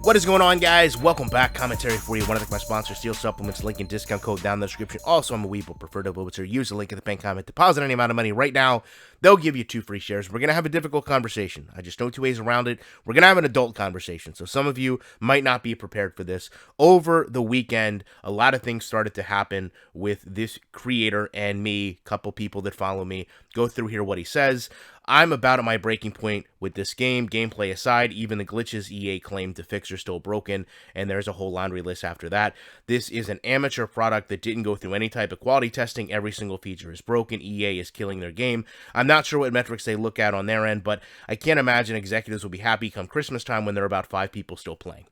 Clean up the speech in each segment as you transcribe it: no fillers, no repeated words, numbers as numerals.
What is going on, guys? Welcome back. Commentary for you. Want to thank my sponsor, Steel Supplements. Link and discount code down in the description. Also, I'm a Weeble. Prefer to vote, so use the link in the pinned comment. Deposit any amount of money right now. They'll give you 2 free shares. We're going to have a difficult conversation. I just know 2 ways around it. We're going to have an adult conversation. So some of you might not be prepared for this. Over the weekend, a lot of things started to happen with this creator and me. Couple people that follow me. Go through here what he says. I'm about at my breaking point with this game. Gameplay aside, even the glitches EA claimed to fix are still broken, and there's a whole laundry list after that. This is an amateur product that didn't go through any type of quality testing. Every single feature is broken. EA is killing their game. I'm not sure what metrics they look at on their end, but I can't imagine executives will be happy come Christmas time when there are about 5 people still playing.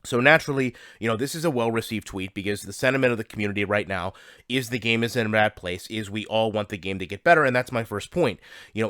So naturally, this is a well-received tweet because the sentiment of the community right now is the game is in a bad place, is we all want the game to get better, and that's my first point.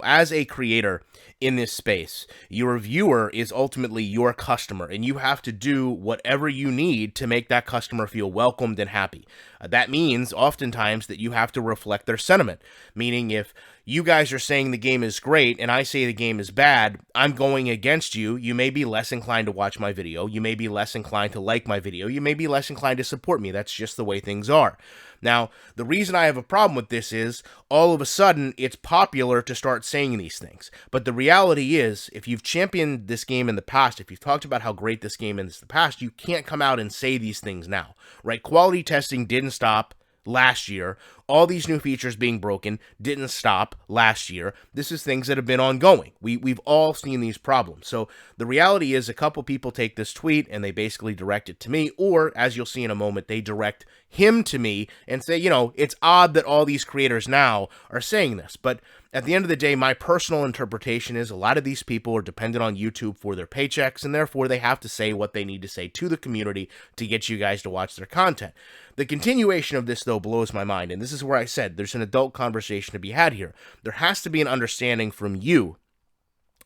As a creator in this space, your viewer is ultimately your customer, and you have to do whatever you need to make that customer feel welcomed and happy. That means oftentimes that you have to reflect their sentiment, meaning if you guys are saying the game is great and I say the game is bad, I'm going against you. You may be less inclined to watch my video. You may be less inclined to like my video. You may be less inclined to support me. That's just the way things are. Now, the reason I have a problem with this is all of a sudden it's popular to start saying these things. But the reality is, if you've championed this game in the past, if you've talked about how great this game is in the past, you can't come out and say these things now, right? Quality testing didn't stop last year. All these new features being broken didn't stop last year. This is things that have been ongoing. We've all seen these problems. So the reality is a couple people take this tweet and they basically direct it to me, or as you'll see in a moment, they direct him to me and say, it's odd that all these creators now are saying this. But at the end of the day, my personal interpretation is a lot of these people are dependent on YouTube for their paychecks, and therefore they have to say what they need to say to the community to get you guys to watch their content. The continuation of this, though, blows my mind, and this is where I said there's an adult conversation to be had here. There has to be an understanding from you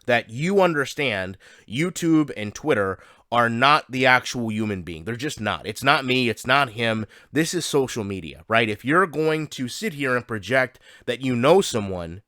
that you understand YouTube and Twitter are not the actual human being. They're just not. It's not me. It's not him. This is social media, right? If you're going to sit here and project that you know someone,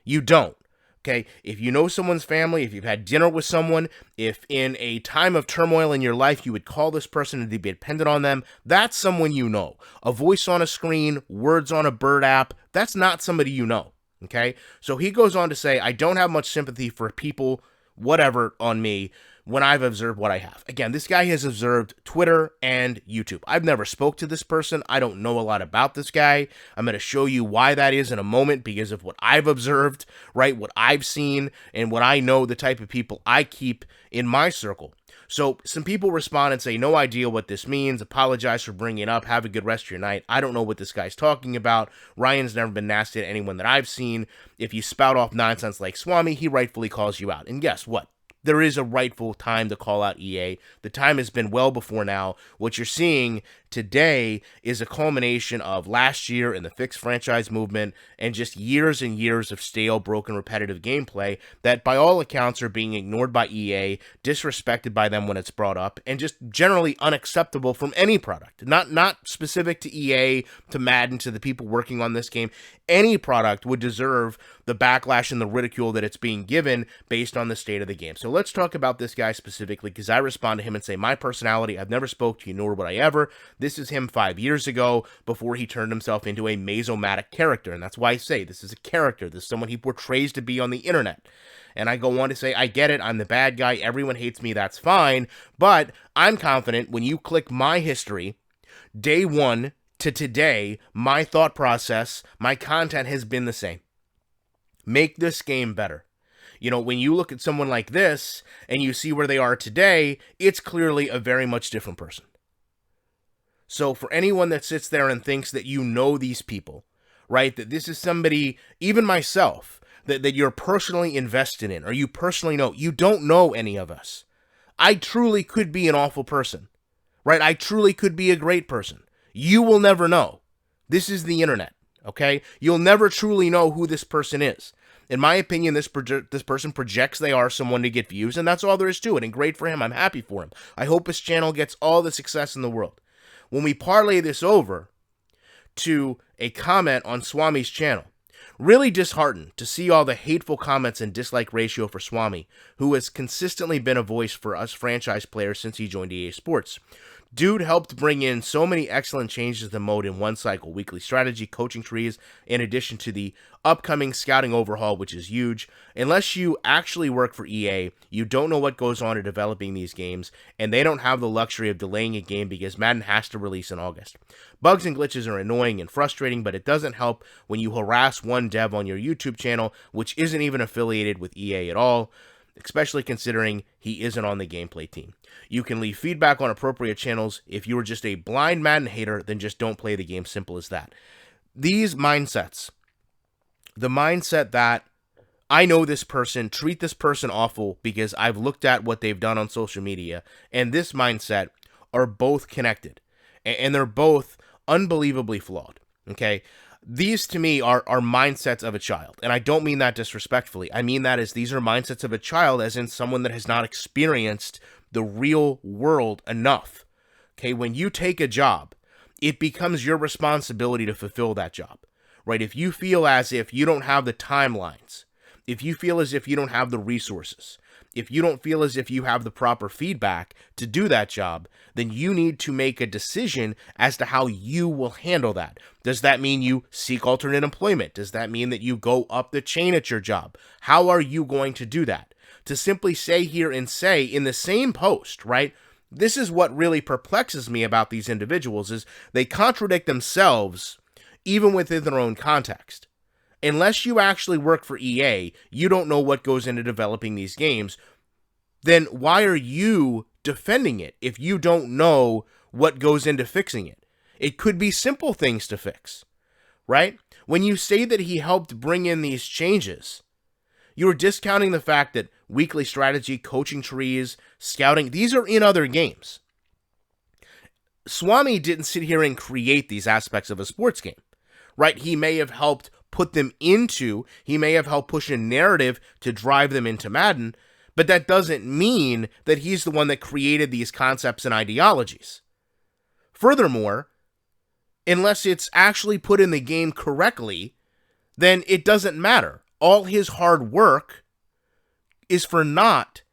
you don't. Okay, if you know someone's family, if you've had dinner with someone, if in a time of turmoil in your life you would call this person and be dependent on them, that's someone you know. A voice on a screen, words on a bird app, that's not somebody you know. Okay, so he goes on to say, I don't have much sympathy for people, whatever, on me when I've observed what I have. Again, this guy has observed Twitter and YouTube. I've never spoke to this person. I don't know a lot about this guy. I'm going to show you why that is in a moment because of what I've observed, right? What I've seen and what I know, the type of people I keep in my circle. So some people respond and say, no idea what this means. Apologize for bringing it up. Have a good rest of your night. I don't know what this guy's talking about. Ryan's never been nasty to anyone that I've seen. If you spout off nonsense like Swami, he rightfully calls you out. And guess what? There is a rightful time to call out EA. The time has been well before now. What you're seeing today is a culmination of last year and the fixed franchise movement and just years and years of stale, broken, repetitive gameplay that by all accounts are being ignored by EA, disrespected by them when it's brought up, and just generally unacceptable from any product. Not specific to EA, to Madden, to the people working on this game. Any product would deserve the backlash and the ridicule that it's being given based on the state of the game. So let's talk about this guy specifically because I respond to him and say, my personality, I've never spoke to you, nor would I ever. This is him 5 years ago before he turned himself into a mesomatic character. And that's why I say this is a character. This is someone he portrays to be on the internet. And I go on to say, I get it. I'm the bad guy. Everyone hates me. That's fine. But I'm confident when you click my history, day one to today, my thought process, my content has been the same. Make this game better. When you look at someone like this and you see where they are today, it's clearly a very much different person. So for anyone that sits there and thinks that you know these people, right, that this is somebody, even myself, that you're personally invested in or you personally know, you don't know any of us. I truly could be an awful person, right? I truly could be a great person. You will never know. This is the internet, okay? You'll never truly know who this person is. In my opinion, this person projects they are someone to get views, and that's all there is to it, and great for him. I'm happy for him. I hope his channel gets all the success in the world. When we parlay this over to a comment on Swami's channel, Really disheartened to see all the hateful comments and dislike ratio for Swami, who has consistently been a voice for us franchise players since he joined EA Sports. Dude helped bring in so many excellent changes to the mode in one cycle, weekly strategy, coaching trees, in addition to the upcoming scouting overhaul, which is huge. Unless you actually work for EA, you don't know what goes on in developing these games, and they don't have the luxury of delaying a game because Madden has to release in August. Bugs and glitches are annoying and frustrating, but it doesn't help when you harass one dev on your YouTube channel, which isn't even affiliated with EA at all, especially considering he isn't on the gameplay team. You can leave feedback on appropriate channels. If you are just a blind Madden hater, then just don't play the game. Simple as that. These mindsets, the mindset that I know this person, treat this person awful because I've looked at what they've done on social media, and this mindset are both connected, and they're both unbelievably flawed, okay? These, to me, are mindsets of a child, and I don't mean that disrespectfully. I mean that as these are mindsets of a child, as in someone that has not experienced the real world enough, okay? When you take a job, it becomes your responsibility to fulfill that job, right? If you feel as if you don't have the timelines, if you feel as if you don't have the resources, if you don't feel as if you have the proper feedback to do that job, then you need to make a decision as to how you will handle that. Does that mean you seek alternate employment? Does that mean that you go up the chain at your job? How are you going to do that? To simply say here and say in the same post, right? This is what really perplexes me about these individuals is they contradict themselves even within their own context. Unless you actually work for EA, you don't know what goes into developing these games, then why are you defending it if you don't know what goes into fixing it? It could be simple things to fix, right? When you say that he helped bring in these changes, you're discounting the fact that weekly strategy, coaching trees, scouting, these are in other games. Swami didn't sit here and create these aspects of a sports game, right? He may have helped put them into, he may have helped push a narrative to drive them into Madden, but that doesn't mean that he's the one that created these concepts and ideologies. Furthermore, unless it's actually put in the game correctly, then it doesn't matter. All his hard work is for naught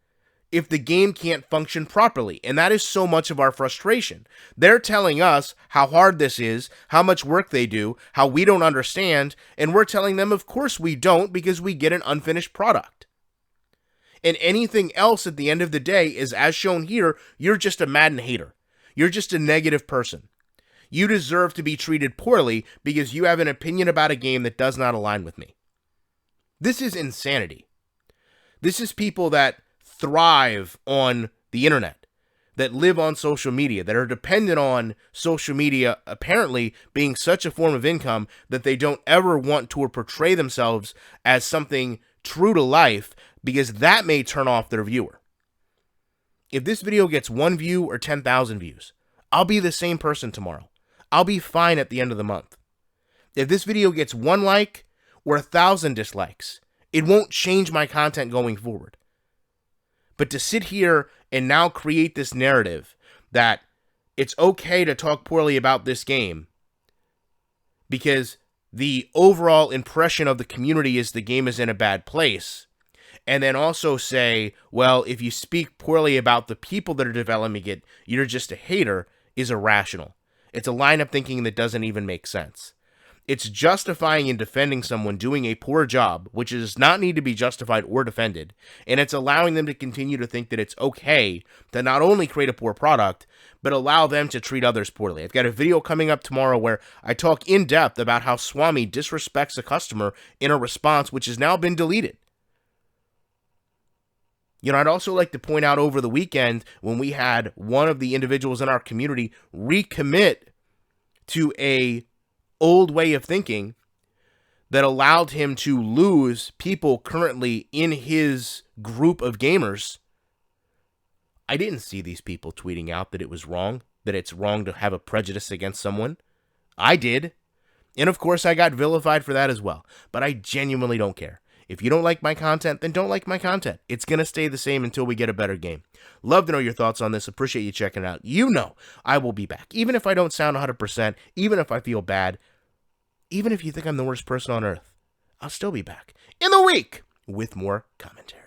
if the game can't function properly. And that is so much of our frustration. They're telling us how hard this is, how much work they do, how we don't understand, and we're telling them, of course we don't, because we get an unfinished product. And anything else at the end of the day is, as shown here, you're just a Madden hater. You're just a negative person. You deserve to be treated poorly because you have an opinion about a game that does not align with me. This is insanity. This is people that thrive on the internet, that live on social media, that are dependent on social media apparently being such a form of income that they don't ever want to portray themselves as something true to life because that may turn off their viewer. If this video gets 1 view or 10,000 views, I'll be the same person tomorrow. I'll be fine at the end of the month. If this video gets 1 like or 1,000 dislikes, it won't change my content going forward. But to sit here and now create this narrative that it's okay to talk poorly about this game because the overall impression of the community is the game is in a bad place, and then also say, well, if you speak poorly about the people that are developing it, you're just a hater, is irrational. It's a line of thinking that doesn't even make sense. It's justifying and defending someone doing a poor job, which does not need to be justified or defended, and it's allowing them to continue to think that it's okay to not only create a poor product, but allow them to treat others poorly. I've got a video coming up tomorrow where I talk in depth about how Swami disrespects a customer in a response which has now been deleted. You know, I'd also like to point out over the weekend when we had one of the individuals in our community recommit to a old way of thinking that allowed him to lose people currently in his group of gamers. I didn't see these people tweeting out that it was wrong, that it's wrong to have a prejudice against someone. I did. And of course I got vilified for that as well. But I genuinely don't care. If you don't like my content, then don't like my content. It's going to stay the same until we get a better game. Love to know your thoughts on this. Appreciate you checking it out. You know I will be back. Even if I don't sound 100%, even if I feel bad, even if you think I'm the worst person on earth, I'll still be back in the week with more commentary.